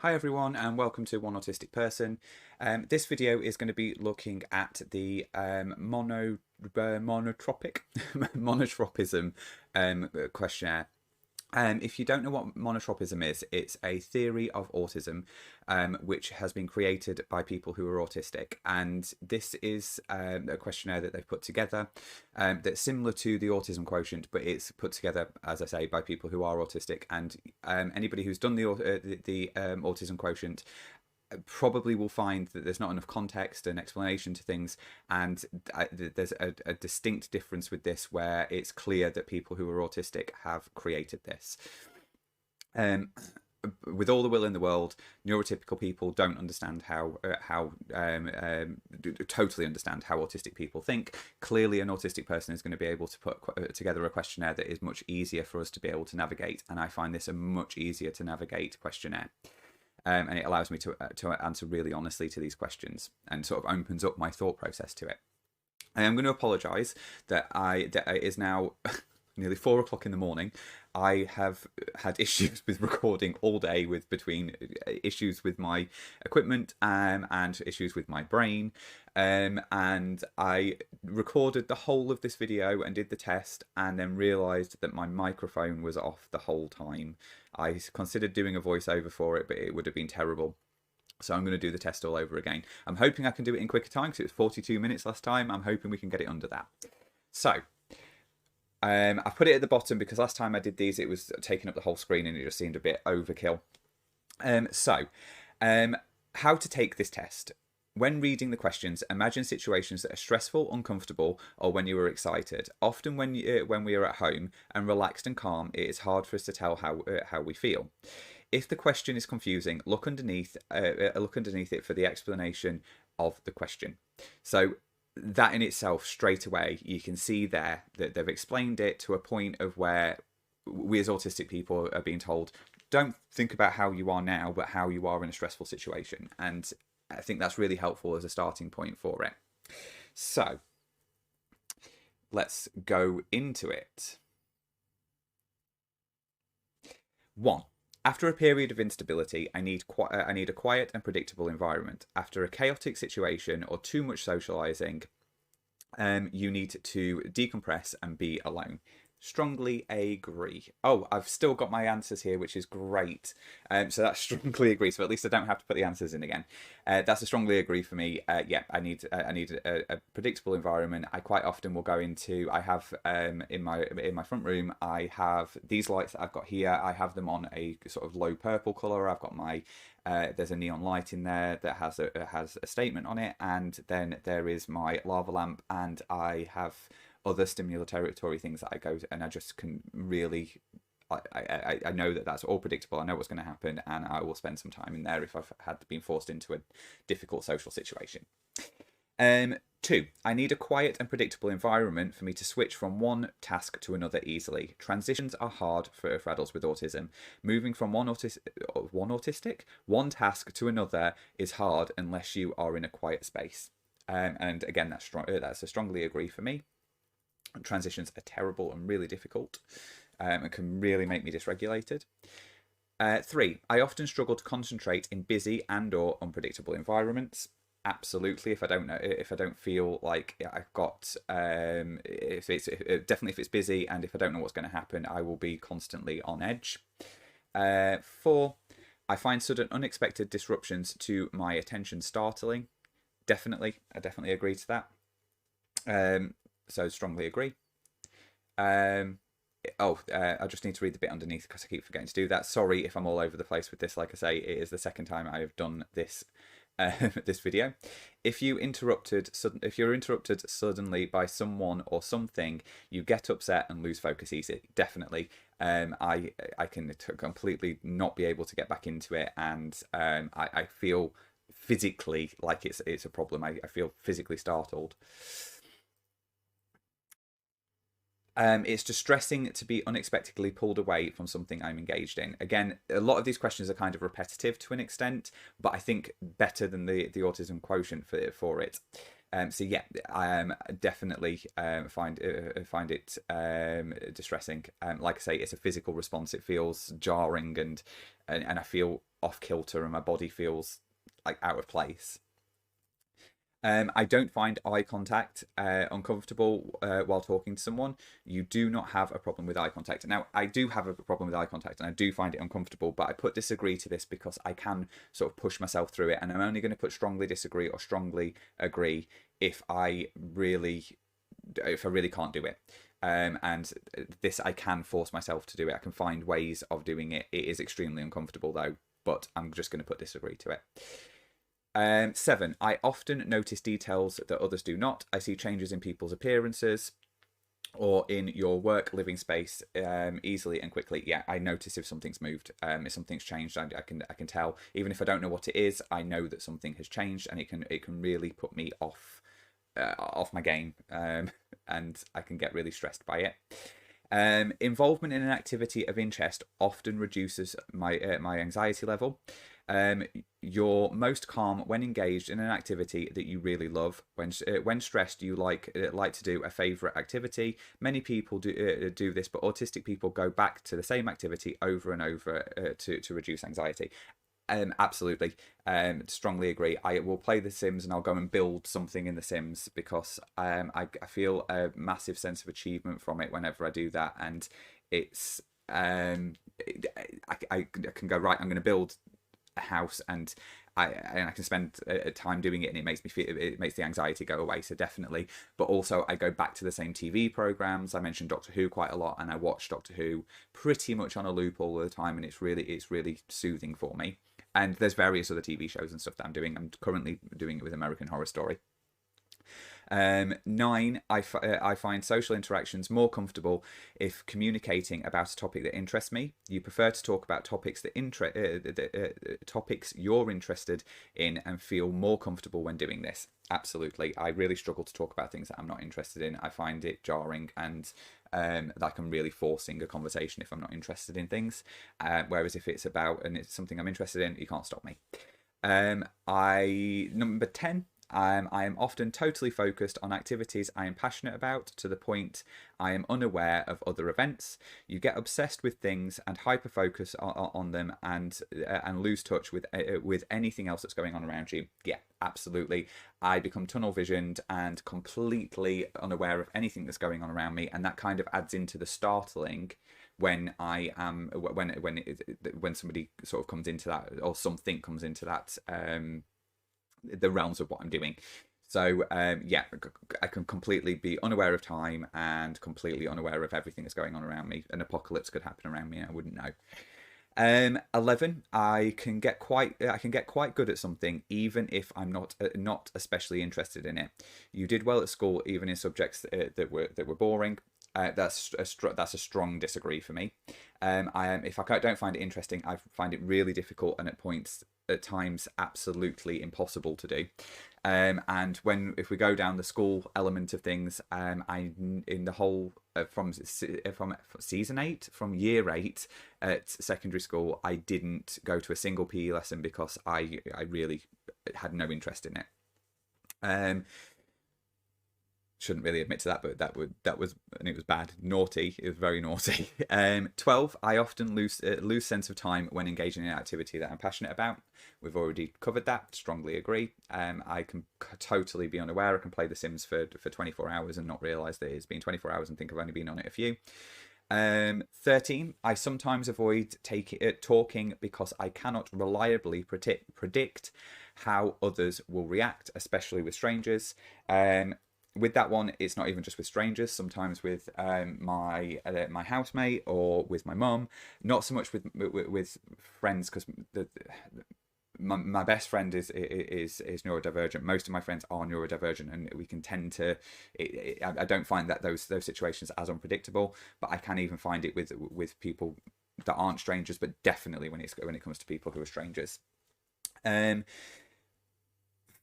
Hi everyone and welcome to One Autistic Person. This video is going to be looking at the monotropism questionnaire. If you don't know what monotropism is, it's a theory of autism which has been created by people who are autistic. And this is a questionnaire that they've put together that's similar to the Autism Quotient, but it's put together, as I say, by people who are autistic. And anybody who's done the Autism Quotient probably will find that there's not enough context and explanation to things, and there's a distinct difference with this where it's clear that people who are autistic have created this. With all the will in the world, neurotypical people don't understand totally understand how autistic people think. Clearly, an autistic person is going to be able to put together a questionnaire that is much easier for us to be able to navigate, and I find this a much easier to navigate questionnaire. And it allows me to answer really honestly to these questions and sort of opens up my thought process to it. I am going to apologise that it is now nearly 4 o'clock in the morning. I have had issues with recording all day, between issues with my equipment and issues with my brain. And I recorded the whole of this video and did the test, and then realised that my microphone was off the whole time. I considered doing a voiceover for it, but it would have been terrible. So I'm going to do the test all over again. I'm hoping I can do it in quicker time because it was 42 minutes last time. I'm hoping we can get it under that. So I put it at the bottom because last time I did these, it was taking up the whole screen and it just seemed a bit overkill. How to take this test. When reading the questions, imagine situations that are stressful, uncomfortable, or when you are excited. Often when we are at home and relaxed and calm, it is hard for us to tell how we feel. If the question is confusing, look underneath it for the explanation of the question. So that in itself, straight away, you can see there that they've explained it to a point of where we as autistic people are being told, don't think about how you are now, but how you are in a stressful situation. And I think that's really helpful as a starting point for it. So let's go into it. 1. After a period of instability, I need a quiet and predictable environment. After a chaotic situation or too much socializing, you need to decompress and be alone. Strongly agree. Oh, I've still got my answers here, which is great. So that's strongly agree. So at least I don't have to put the answers in again. That's a strongly agree for me. Yeah, I need a predictable environment. I quite often will go into. I have in my front room. I have these lights that I've got here. I have them on a sort of low purple color. I've got my. There's a neon light in there that has a statement on it, and then there is my lava lamp, and I have other stimulatory things that I go to, and I just can really, I know that that's all predictable. I know what's going to happen, and I will spend some time in there if I've been forced into a difficult social situation. 2, I need a quiet and predictable environment for me to switch from one task to another easily. Transitions are hard for adults with autism. Moving from one task to another is hard unless you are in a quiet space. And again, that's a strongly agree for me. Transitions are terrible and really difficult, and can really make me dysregulated. 3, I often struggle to concentrate in busy and/or unpredictable environments. Absolutely. If I don't feel like I've got, if it's busy, and if I don't know what's going to happen, I will be constantly on edge. 4, I find sudden unexpected disruptions to my attention startling. I definitely agree to that. So strongly agree. I just need to read the bit underneath because I keep forgetting to do that. Sorry if I'm all over the place with this. Like I say, it is the second time I have done this this video. If you're interrupted suddenly by someone or something, you get upset and lose focus easy. Definitely. I can completely not be able to get back into it, and I feel physically like it's a problem. I feel physically startled. It's distressing to be unexpectedly pulled away from something I'm engaged in. Again, a lot of these questions are kind of repetitive to an extent, but I think better than the Autism Quotient for it. So yeah, I definitely find it distressing. Like I say, it's a physical response. It feels jarring, and I feel off kilter and my body feels like out of place. I don't find eye contact uncomfortable while talking to someone. You do not have a problem with eye contact. Now, I do have a problem with eye contact and I do find it uncomfortable, but I put disagree to this because I can sort of push myself through it, and I'm only going to put strongly disagree or strongly agree if I really can't do it. And this, I can force myself to do it. I can find ways of doing it. It is extremely uncomfortable though, but I'm just going to put disagree to it. 7, I often notice details that others do not. I see changes in people's appearances or in your work living space easily and quickly. Yeah, I notice if something's moved, if something's changed. I can tell, even if I don't know what it is. I know that something has changed, and it can really put me off my game, and I can get really stressed by it. Involvement in an activity of interest often reduces my anxiety level. You're most calm when engaged in an activity that you really love. When stressed, you like to do a favorite activity. Many people do this, but autistic people go back to the same activity over and over to reduce anxiety. Absolutely. Strongly agree. I will play The Sims and I'll go and build something in The Sims because I feel a massive sense of achievement from it whenever I do that, and it's I can go, right, I'm going to build a house, and I can spend time doing it, and it makes the anxiety go away. So definitely. But also I go back to the same TV programs. I mentioned Doctor Who quite a lot, and I watch Doctor Who pretty much on a loop all the time, and it's really soothing for me. And there's various other TV shows and stuff that I'm doing. I'm currently doing it with American Horror Story. 9, I find social interactions more comfortable if communicating about a topic that interests me. You prefer to talk about topics topics you're interested in and feel more comfortable when doing this. Absolutely. I really struggle to talk about things that I'm not interested in. I find it jarring, and like I'm really forcing a conversation if I'm not interested in things. Whereas if it's about, and it's something I'm interested in, you can't stop me. Number 10, I am often totally focused on activities I am passionate about to the point I am unaware of other events. You get obsessed with things and hyperfocus on them, and lose touch with anything else that's going on around you. Yeah, absolutely. I become tunnel visioned and completely unaware of anything that's going on around me, and that kind of adds into the startling when I am when somebody sort of comes into that, or something comes into that the realms of what I'm doing. So yeah, I can completely be unaware of time and completely unaware of everything that's going on around me. An apocalypse could happen around me and I wouldn't know. 11, I can get quite good at something even if I'm not especially interested in it. You did well at school even in subjects that were boring. That's a strong disagree for me. If I don't find it interesting, I find it really difficult, and at times absolutely impossible to do. And if we go down the school element of things, in the whole from season 8, from year 8 at secondary school, I didn't go to a single PE lesson because I really had no interest in it. Shouldn't really admit to that, but that was and it was bad. Naughty. It was very naughty. 12, I often lose sense of time when engaging in an activity that I'm passionate about. We've already covered that. Strongly agree. I can totally be unaware. I can play The Sims for 24 hours and not realise that it's been 24 hours and think I've only been on it a few. 13, I sometimes avoid talking because I cannot reliably predict how others will react, especially with strangers. With that one, it's not even just with strangers. Sometimes with my housemate or with my mum. Not so much with friends, because my best friend is neurodivergent. Most of my friends are neurodivergent, and we can tend to. I don't find that those situations as unpredictable, but I can even find it with people that aren't strangers, but definitely when it comes to people who are strangers.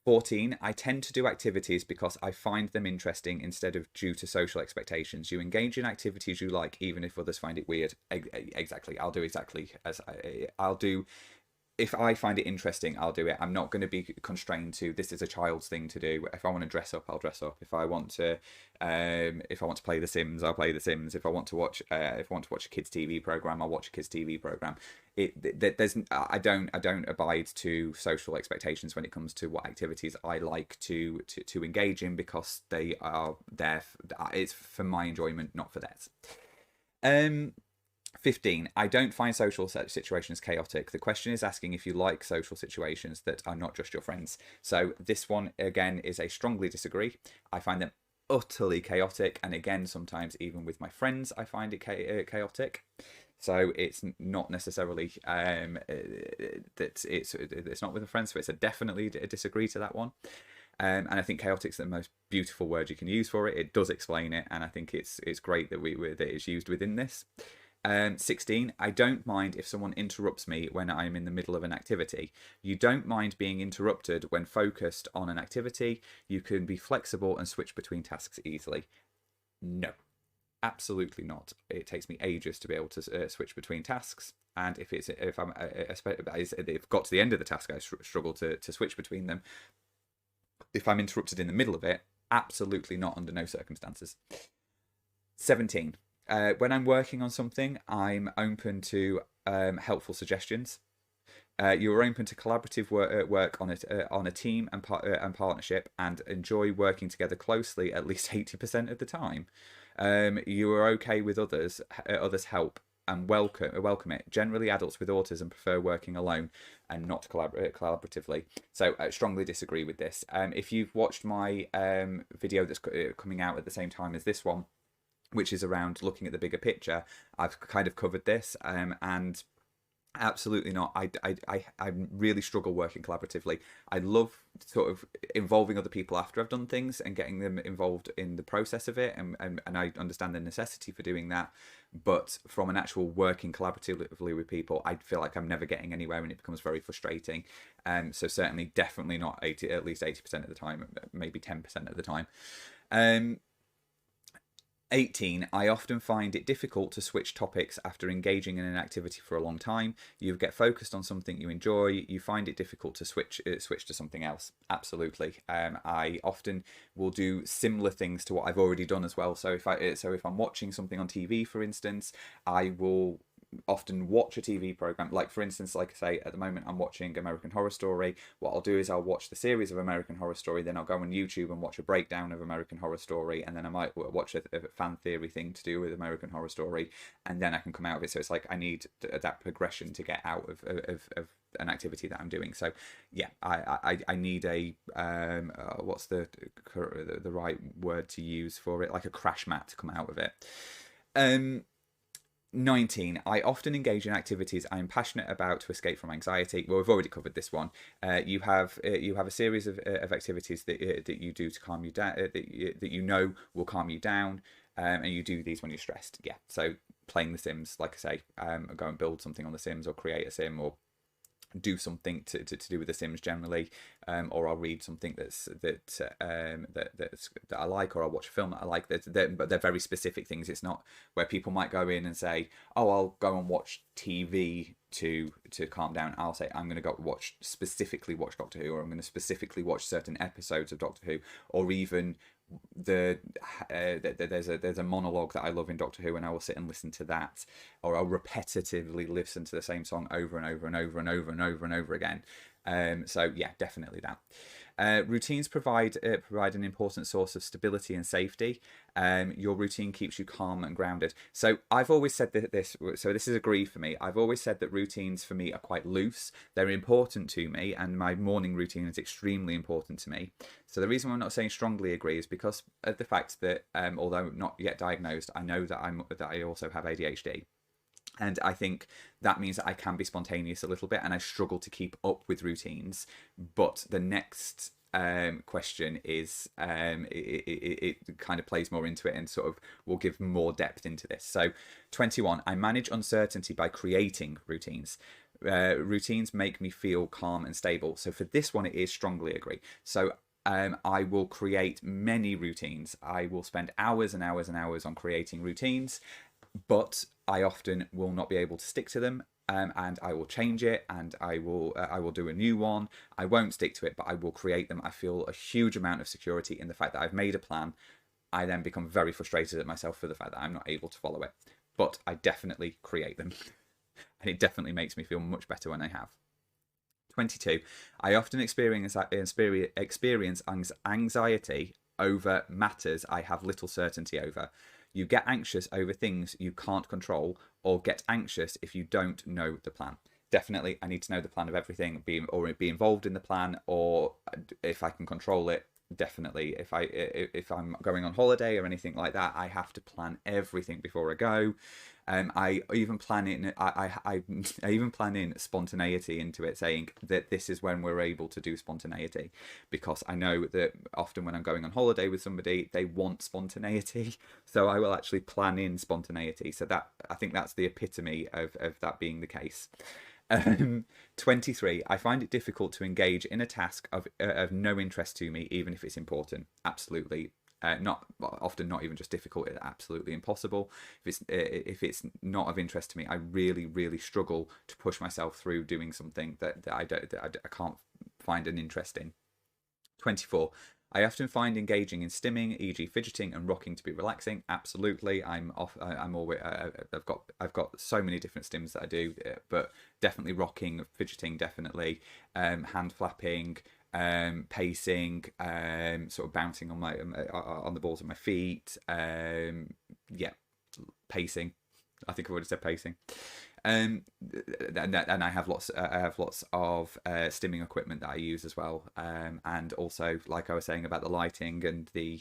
14, I tend to do activities because I find them interesting instead of due to social expectations. You engage in activities you like, even if others find it weird. Exactly. I'll do exactly as I'll do if I find it interesting, I'll do it. I'm not going to be constrained to this is a child's thing to do. If I want to dress up, I'll dress up. If I want to play The Sims, I'll play The Sims. If I want to watch a kids' TV program, I'll watch a kids' TV program. I don't abide to social expectations when it comes to what activities I like to engage in, because they are there. It's for my enjoyment, not for theirs. 15. I don't find social situations chaotic. The question is asking if you like social situations that are not just your friends. So this one, again, is a strongly disagree. I find them utterly chaotic. And again, sometimes even with my friends, I find it chaotic. So it's not necessarily that it's not with a friend. So it's definitely a disagree to that one. And I think chaotic is the most beautiful word you can use for it. It does explain it. And I think it's great that that it's used within this. 16. I don't mind if someone interrupts me when I'm in the middle of an activity. You don't mind being interrupted when focused on an activity. You can be flexible and switch between tasks easily. No, absolutely not. It takes me ages to be able to switch between tasks. And if I've got to the end of the task, I struggle to switch between them. If I'm interrupted in the middle of it, absolutely not, under no circumstances. 17. When I'm working on something, I'm open to helpful suggestions. You are open to collaborative work on a team and partnership, and enjoy working together closely at least 80% of the time. You are okay with others help and welcome it. Generally, adults with autism prefer working alone and not collaboratively. So I strongly disagree with this. If you've watched my video that's coming out at the same time as this one, which is around looking at the bigger picture, I've kind of covered this, and absolutely not. I really struggle working collaboratively. I love sort of involving other people after I've done things and getting them involved in the process of it, and I understand the necessity for doing that. But from an actual working collaboratively with people, I feel like I'm never getting anywhere, and it becomes very frustrating. So certainly, definitely not at least 80% of the time, maybe 10% of the time. 18. I often find it difficult to switch topics after engaging in an activity for a long time. You get focused on something you enjoy. You find it difficult to switch to something else. Absolutely. I often will do similar things to what I've already done as well. So if I'm watching something on TV, for instance, I will often watch a TV program. Like, for instance, like I say, at the moment I'm watching American Horror Story. What I'll do is I'll watch the series of American Horror Story, then I'll go on YouTube and watch a breakdown of American Horror Story, and then I might watch a fan theory thing to do with American Horror Story, and then I can come out of it. So it's like I need that progression to get out of an activity that I'm doing. So yeah, I need a what's the right word to use for it, like a crash mat to come out of it. 19. I often engage in activities I am passionate about to escape from anxiety. Well, we've already covered this one. You have a series of activities that you do to calm you down, that you know will calm you down, and you do these when you're stressed. Yeah. So playing The Sims, like I say, go and build something on The Sims, or create a sim, or do something to do with The Sims generally, or I'll read something that I like, or I'll watch a film that I like. But they're very specific things. It's not where people might go in and say, "Oh, I'll go and watch TV to calm down." I'll say, "I'm going to go specifically watch Doctor Who, or I'm going to specifically watch certain episodes of Doctor Who," or even there's a monologue that I love in Doctor Who, and I will sit and listen to that, or I'll repetitively listen to the same song over and over and over and over and over and over again. So yeah, definitely that. Routines provide an important source of stability and safety. Your routine keeps you calm and grounded. So I've always said this is agree for me. I've always said that routines for me are quite loose. They're important to me, and my morning routine is extremely important to me. So the reason why I'm not saying strongly agree is because of the fact that although not yet diagnosed, I know that I also have ADHD. And I think that means that I can be spontaneous a little bit, and I struggle to keep up with routines. But the next question is, it kind of plays more into it, and sort of will give more depth into this. So 21, I manage uncertainty by creating routines. Routines make me feel calm and stable. So for this one, it is strongly agree. So I will create many routines. I will spend hours and hours and hours on creating routines, but I often will not be able to stick to them. and I will change it, and I will do a new one. I won't stick to it, but I will create them. I feel a huge amount of security in the fact that I've made a plan. I then become very frustrated at myself for the fact that I'm not able to follow it, but I definitely create them. And it definitely makes me feel much better when I have. 22. I often experience anxiety over matters I have little certainty over. You get anxious over things you can't control, or get anxious if you don't know the plan. Definitely, I need to know the plan of everything, be involved in the plan, or if I can control it. Definitely, if I'm going on holiday or anything like that, I have to plan everything before I go. I even plan in I even plan in spontaneity into it, saying that this is when we're able to do spontaneity, because I know that often when I'm going on holiday with somebody, they want spontaneity, so I will actually plan in spontaneity. So that, I think that's the epitome of that being the case. 23. I find it difficult to engage in a task of no interest to me, even if it's important. Absolutely. Not even just difficult, it's absolutely impossible. If it's not of interest to me, I really struggle to push myself through doing something that I can't find an interest in. 24. I often find engaging in stimming, e.g., fidgeting and rocking, to be relaxing. Absolutely, I'm always I've got so many different stims that I do, but definitely rocking, fidgeting, definitely, hand flapping, pacing, sort of bouncing on the balls of my feet. Yeah, pacing. I think I've already said pacing. And I have lots of stimming equipment that I use as well, and also, like I was saying about the lighting and the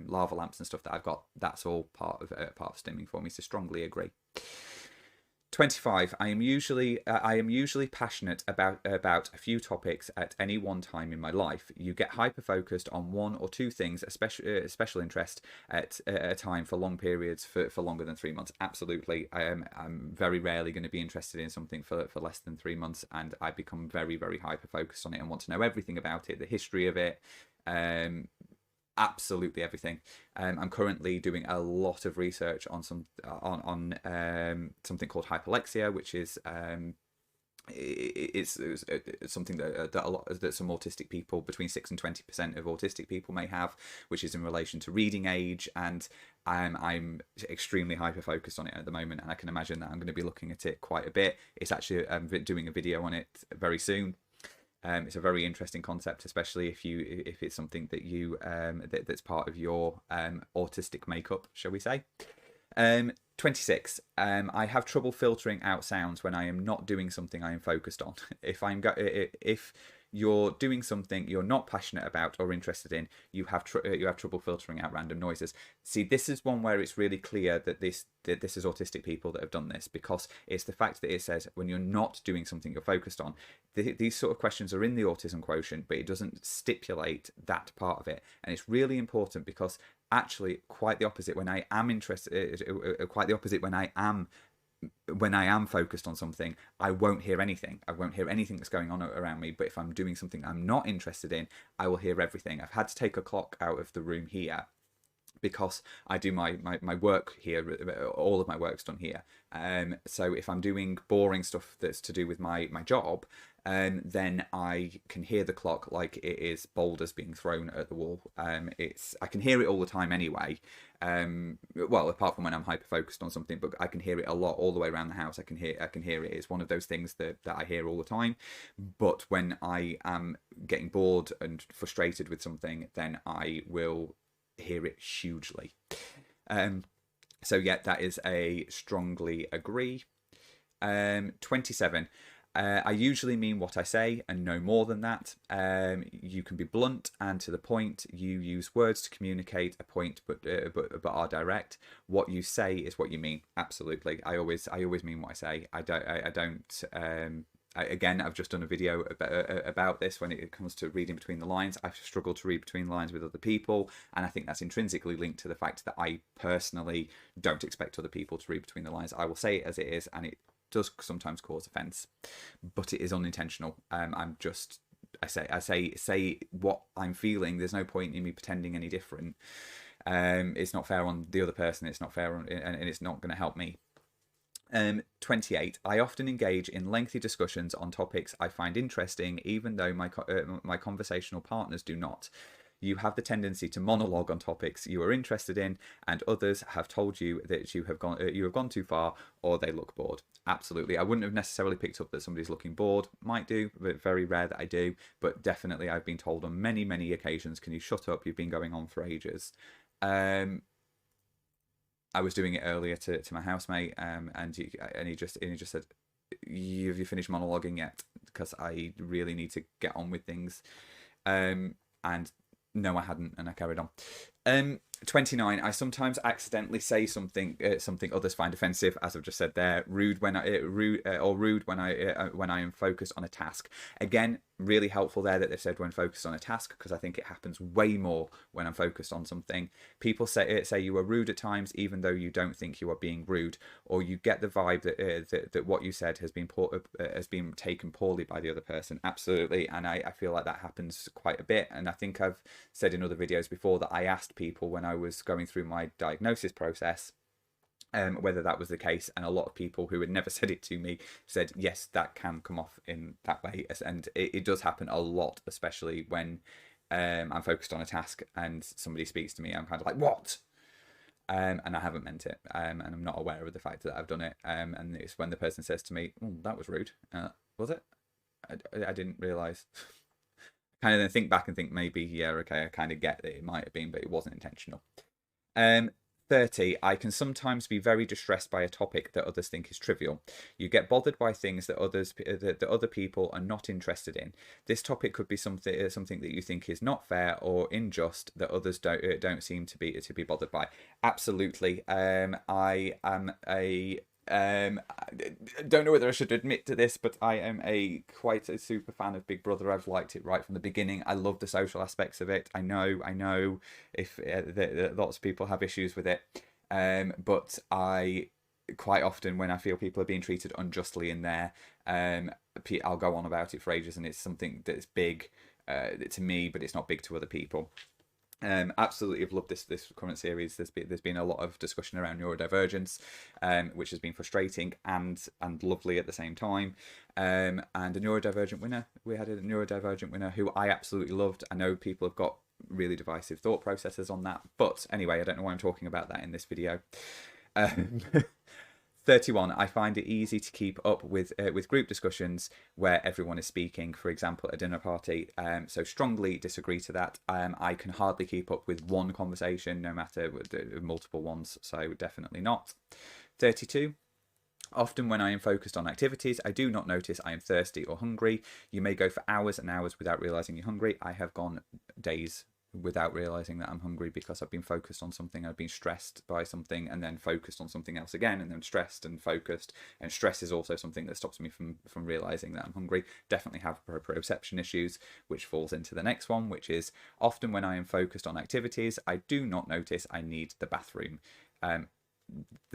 lava lamps and stuff that I've got, that's all part of stimming for me. So strongly agree. 25. I am usually passionate about a few topics at any one time in my life. You get hyper focused on one or two things, special interest at a time for long periods, for longer than 3 months. Absolutely. I'm very rarely going to be interested in something for less than 3 months, and I become very hyper focused on it and want to know everything about it, the history of it. Absolutely everything. I'm currently doing a lot of research on something called hyperlexia, which is it's something that some autistic people, between 6 and 20% of autistic people may have, which is in relation to reading age, and I'm extremely hyper focused on it at the moment, and I can imagine that I'm going to be looking at it quite a bit. It's actually, I'm doing a video on it very soon. It's a very interesting concept, especially if it's something that you that's part of your autistic makeup, shall we say. 26. I have trouble filtering out sounds when I am not doing something I am focused on. If you're doing something you're not passionate about or interested in, you have trouble filtering out random noises. See, this is one where it's really clear that this is autistic people that have done this, because it's the fact that it says when you're not doing something you're focused on. These sort of questions are in the Autism Quotient, but it doesn't stipulate that part of it, and it's really important, because actually quite the opposite when I am interested, quite the opposite when I am focused on something, I won't hear anything. I won't hear anything that's going on around me. But if I'm doing something I'm not interested in, I will hear everything. I've had to take a clock out of the room here, because I do my work here. All of my work's done here. So if I'm doing boring stuff that's to do with my job, then I can hear the clock like it is boulders being thrown at the wall. I can hear it all the time anyway. Well, apart from when I'm hyper focused on something, but I can hear it a lot all the way around the house. I can hear it. It's one of those things that I hear all the time. But when I am getting bored and frustrated with something, then I will hear it hugely. So yeah, that is a strongly agree. 27. I usually mean what I say and no more than that. You can be blunt and to the point. You use words to communicate a point, but are direct. What you say is what you mean. Absolutely. I always mean what I say. I don't. Again, I've just done a video about this. When it comes to reading between the lines, I've struggled to read between the lines with other people, and I think that's intrinsically linked to the fact that I personally don't expect other people to read between the lines. I will say it as it is, and it does sometimes cause offence, but it is unintentional. I say what I'm feeling. There's no point in me pretending any different. It's not fair on the other person. It's not fair on, and it's not going to help me. 28. I often engage in lengthy discussions on topics I find interesting, even though my conversational partners do not. You have the tendency to monologue on topics you are interested in, and others have told you that you have gone too far, or they look bored. Absolutely. I wouldn't have necessarily picked up that somebody's looking bored. Might do, but very rare that I do. But definitely, I've been told on many, many occasions, "Can you shut up? You've been going on for ages." I was doing it earlier to my housemate, and he just said, "Have you finished monologuing yet? Because I really need to get on with things." And no, I hadn't, and I carried on. 29. I sometimes accidentally say something others find offensive, as I've just said there. Rude when I am focused on a task. Again, really helpful there that they've said when focused on a task, because I think it happens way more when I'm focused on something. People say you are rude at times, even though you don't think you are being rude, or you get the vibe that what you said has been taken poorly by the other person. Absolutely, and I feel like that happens quite a bit. And I think I've said in other videos before that I asked people when I was going through my diagnosis process whether that was the case, and a lot of people who had never said it to me said yes, that can come off in that way, and it does happen a lot, especially when I'm focused on a task and somebody speaks to me. I'm kind of like, what? And I haven't meant it, and I'm not aware of the fact that I've done it, and it's when the person says to me, "Oh, that was rude." Was it? I didn't realise. Kind of then think back and think maybe, yeah, okay, I kind of get that it might have been, but it wasn't intentional. 30. I can sometimes be very distressed by a topic that others think is trivial. You get bothered by things that other people are not interested in. This topic could be something that you think is not fair or unjust that others don't seem to be bothered by. Absolutely. I am a I don't know whether I should admit to this, but I am quite a super fan of Big Brother. I've liked it right from the beginning. I love the social aspects of it. I know if lots of people have issues with it, but I quite often, when I feel people are being treated unjustly in there, I'll go on about it for ages, and it's something that's big to me, but it's not big to other people. Absolutely, I've loved this current series. There's been a lot of discussion around neurodivergence, which has been frustrating and lovely at the same time. And a neurodivergent winner. We had a neurodivergent winner who I absolutely loved. I know people have got really divisive thought processes on that, but anyway, I don't know why I'm talking about that in this video. 31. I find it easy to keep up with group discussions where everyone is speaking, for example, at a dinner party. So strongly disagree to that. I can hardly keep up with one conversation, no matter multiple ones. So definitely not. 32. Often when I am focused on activities, I do not notice I am thirsty or hungry. You may go for hours and hours without realizing you're hungry. I have gone days without realizing that I'm hungry because I've been focused on something, I've been stressed by something, and then focused on something else again, and then stressed and focused. And stress is also something that stops me from realizing that I'm hungry. Definitely have proprioception issues, which falls into the next one, which is often when I am focused on activities, I do not notice I need the bathroom. The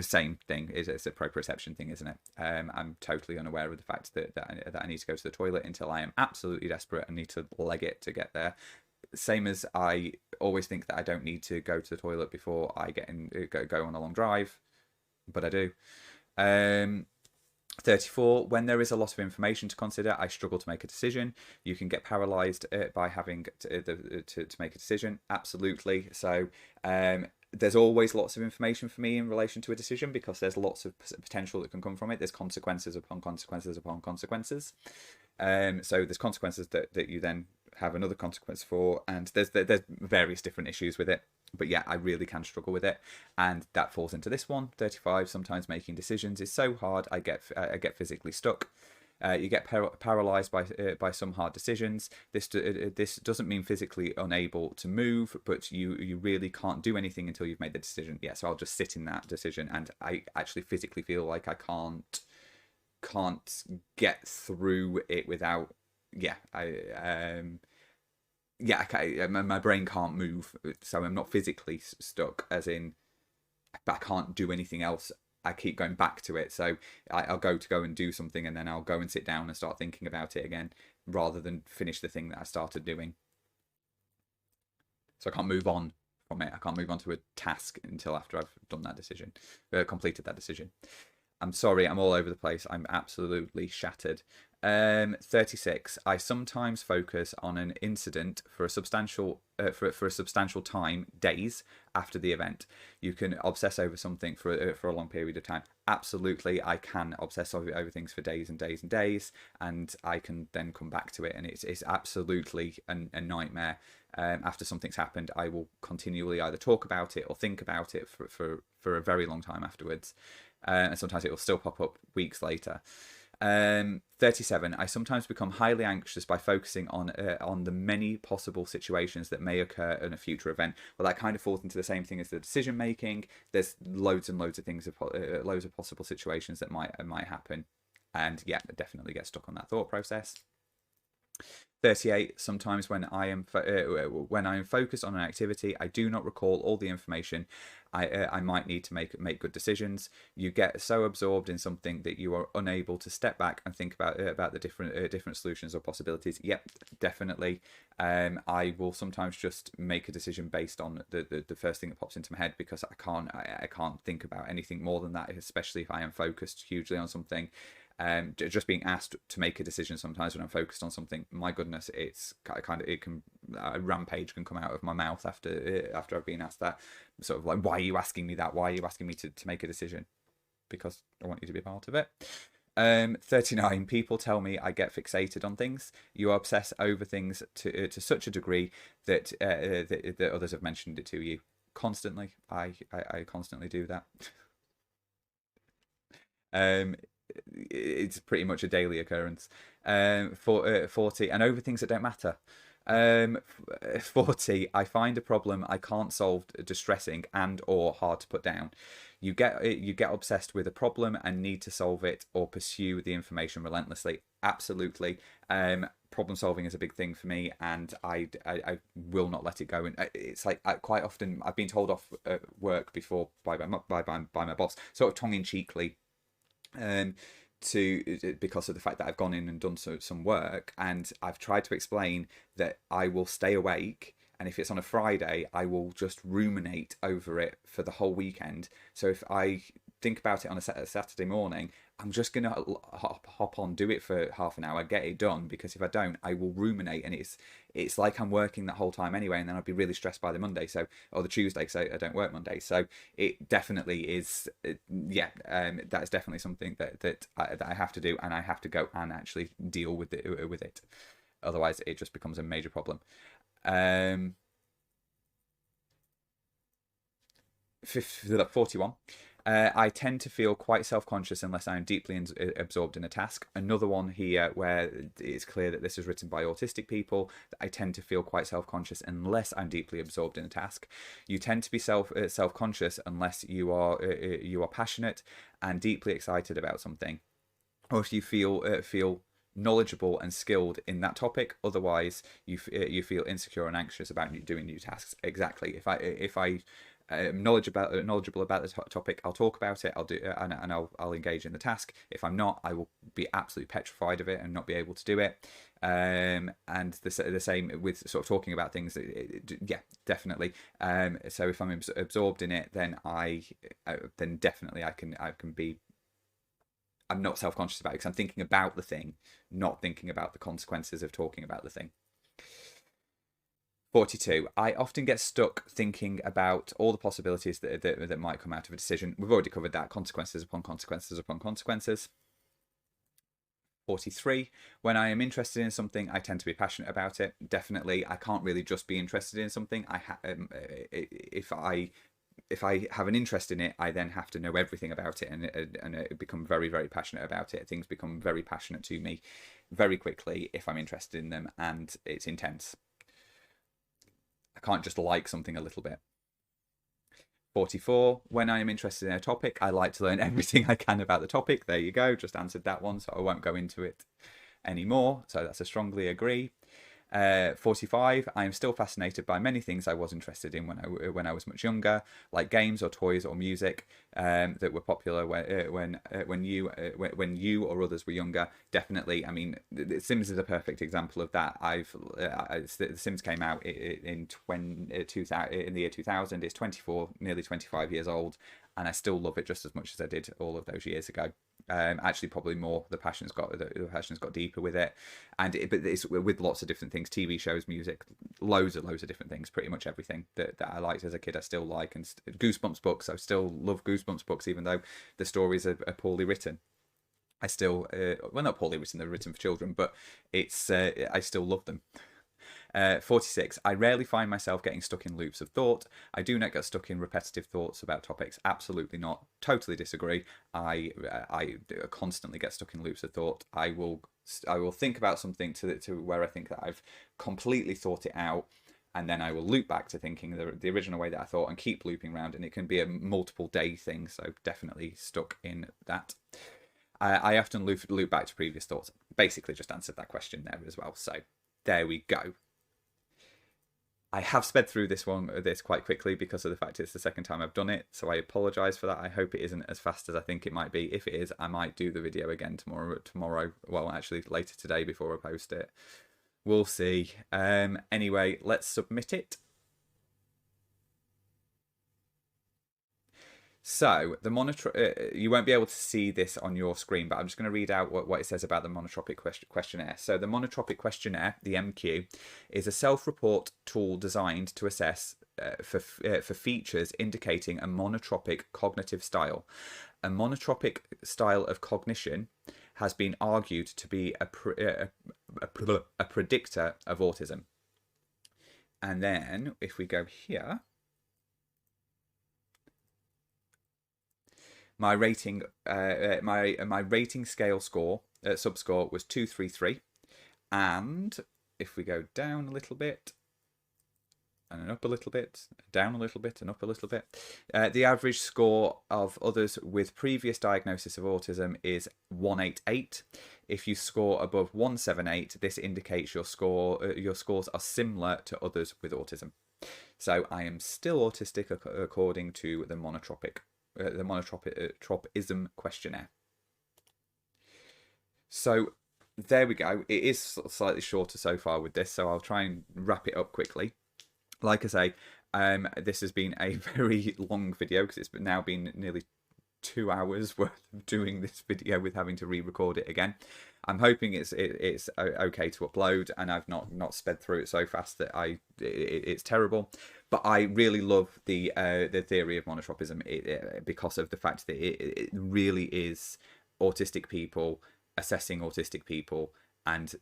same thing, it's a proprioception thing, isn't it? I'm totally unaware of the fact that I need to go to the toilet until I am absolutely desperate and need to leg it to get there. Same as I always think that I don't need to go to the toilet before I go on a long drive, but I do. 34. When there is a lot of information to consider, I struggle to make a decision. You can get paralyzed by having to make a decision. Absolutely. So there's always lots of information for me in relation to a decision, because there's lots of potential that can come from it. There's consequences upon consequences upon consequences. So there's consequences that you then have another consequence for, and there's various different issues with it. But yeah, I really can struggle with it, and that falls into this one. 35. Sometimes making decisions is so hard I get physically stuck. You get paralyzed by some hard decisions. This doesn't mean physically unable to move, but you really can't do anything until you've made the decision. Yeah, so I'll just sit in that decision, and I actually physically feel like I can't get through it without. Yeah, my brain can't move, so I'm not physically stuck, as in, but I can't do anything else. I keep going back to it, so I'll go and do something, and then I'll go and sit down and start thinking about it again, rather than finish the thing that I started doing. So I can't move on from it. I can't move on to a task until after I've done that decision, completed that decision. I'm sorry, I'm all over the place. I'm absolutely shattered. 36. I sometimes focus on an incident for a substantial for a substantial time, days after the event. You can obsess over something for a long period of time. Absolutely, I can obsess over things for days and days and days, and I can then come back to it, and it's absolutely a nightmare. After something's happened, I will continually either talk about it or think about it for a very long time afterwards, and sometimes it will still pop up weeks later. 37. I sometimes become highly anxious by focusing on the many possible situations that may occur in a future event. Well, that kind of falls into the same thing as the decision making. There's loads and loads of things, loads of possible situations that might happen, and yeah, definitely get stuck on that thought process. 38. Sometimes when I am focused on an activity, I do not recall all the information I might need to make good decisions. You get so absorbed in something that you are unable to step back and think about the different solutions or possibilities. Yep, definitely. I will sometimes just make a decision based on the first thing that pops into my head, because I can't think about anything more than that, especially if I am focused hugely on something. Just being asked to make a decision sometimes when I'm focused on something, my goodness, it's a rampage can come out of my mouth after I've been asked that. Sort of like, why are you asking me that? Why are you asking me to make a decision? Because I want you to be part of it. 39. People tell me I get fixated on things. You obsess over things to such a degree that that others have mentioned it to you constantly. I constantly do that. It's pretty much a daily occurrence. 40. And over things that don't matter. 40. I find a problem I can't solve distressing and or hard to put down. You get obsessed with a problem and need to solve it or pursue the information relentlessly. Absolutely. Problem solving is a big thing for me, and I will not let it go. And it's like quite often I've been told off at work before by my boss, sort of tongue in cheekly, because of the fact that I've gone in and done some work, and I've tried to explain that I will stay awake, and if it's on a Friday, I will just ruminate over it for the whole weekend. So if I think about it on a Saturday morning, I'm just gonna hop on, do it for half an hour, get it done, because if I don't, I will ruminate, and it's like I'm working that whole time anyway, and then I'd be really stressed by the Monday, or the Tuesday, because I don't work Monday. So it definitely is, that's definitely something that I have to do, and I have to go and actually deal with it. Otherwise, it just becomes a major problem. 41. I tend to feel quite self-conscious unless I'm deeply absorbed in a task. Another one here where it's clear that this is written by autistic people, that I tend to feel quite self-conscious unless I'm deeply absorbed in a task. You tend to be self-conscious unless you are passionate and deeply excited about something, or if you feel knowledgeable and skilled in that topic. Otherwise, you feel insecure and anxious about doing new tasks. Exactly. If I knowledgeable about the topic, I'll talk about it, I'll do, and I'll engage in the task. If I'm not, I will be absolutely petrified of it and not be able to do it. And the same with sort of talking about things. Yeah, definitely. So if I'm absorbed in it, then then definitely I can be. I'm not self-conscious about it because I'm thinking about the thing, not thinking about the consequences of talking about the thing. 42. I often get stuck thinking about all the possibilities that might come out of a decision. We've already covered that. Consequences upon consequences upon consequences. 43. When I am interested in something, I tend to be passionate about it. Definitely, I can't really just be interested in something. If I have an interest in it, I then have to know everything about it, and become very, very passionate about it. Things become very passionate to me very quickly if I'm interested in them, and it's intense. I can't just like something a little bit. 44. When I am interested in a topic, I like to learn everything I can about the topic. There you go. Just answered that one, so I won't go into it anymore. So that's a strongly agree. 45. I am still fascinated by many things I was interested in when I was much younger, like games or toys or music that were popular when you or others were younger. Definitely. I mean, The Sims is a perfect example of that. The Sims came out in the year 2000. It's 24, nearly 25 years old. and I still love it just as much as I did all of those years ago. Actually, probably more. The passion's got deeper with it, but it's with lots of different things: TV shows, music, loads of different things. Pretty much everything that I liked as a kid, I still like. And Goosebumps books, I still love Goosebumps books, even though the stories are poorly written. I still, well, not poorly written; they're written for children, but it's I still love them. 46. I rarely find myself getting stuck in loops of thought. I do not get stuck in repetitive thoughts about topics. Absolutely not. Totally disagree. I constantly get stuck in loops of thought. I will think about something to where I think that I've completely thought it out, and then I will loop back to thinking the original way that I thought and keep looping around, and it can be a multiple day thing. So definitely stuck in that. I often loop back to previous thoughts. Basically just answered that question there as well. So there we go. I have sped through this quite quickly because of the fact it's the second time I've done it, so I apologise for that. I hope it isn't as fast as I think it might be. If it is, I might do the video again tomorrow. Well, actually later today before I post it. We'll see. Anyway, let's submit it. So the you won't be able to see this on your screen, but I'm just going to read out what it says about the monotropic questionnaire. So the monotropic questionnaire, the MQ, is a self-report tool designed to assess for features indicating a monotropic cognitive style. A monotropic style of cognition has been argued to be a predictor of autism. And then if we go here, my rating, my rating scale score, subscore was 233, and if we go down a little bit, and up a little bit, down a little bit, and up a little bit, the average score of others with previous diagnosis of autism is 188. If you score above 178, this indicates your scores are similar to others with autism. So I am still autistic according to the Monotropism Questionnaire. So there we go. It is slightly shorter so far with this, so I'll try and wrap it up quickly. Like I say, this has been a very long video because it's now been nearly 2 hours worth of doing this video with having to re-record it again. I'm hoping it's okay to upload, and I've not sped through it so fast that it's terrible. But I really love the theory of monotropism because of the fact that it really is autistic people assessing autistic people and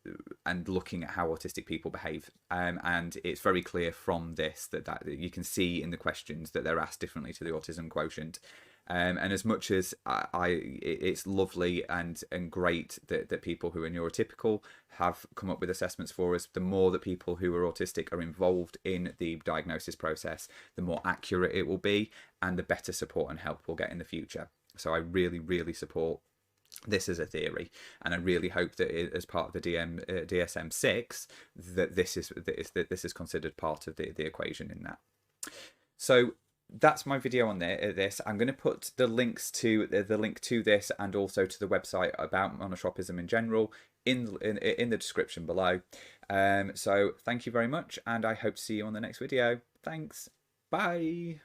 looking at how autistic people behave, and it's very clear from this that you can see in the questions that they're asked differently to the Autism Quotient. And as much as it's lovely and great that people who are neurotypical have come up with assessments for us, the more that people who are autistic are involved in the diagnosis process, the more accurate it will be, and the better support and help we'll get in the future. So I really, really support this as a theory, and I really hope that as part of the DSM-6 that this is considered part of the equation in that. So that's my video on this. I'm going to put the links to the link to this and also to the website about monotropism in general in the description below. So thank you very much, and I hope to see you on the next video. Thanks. Bye.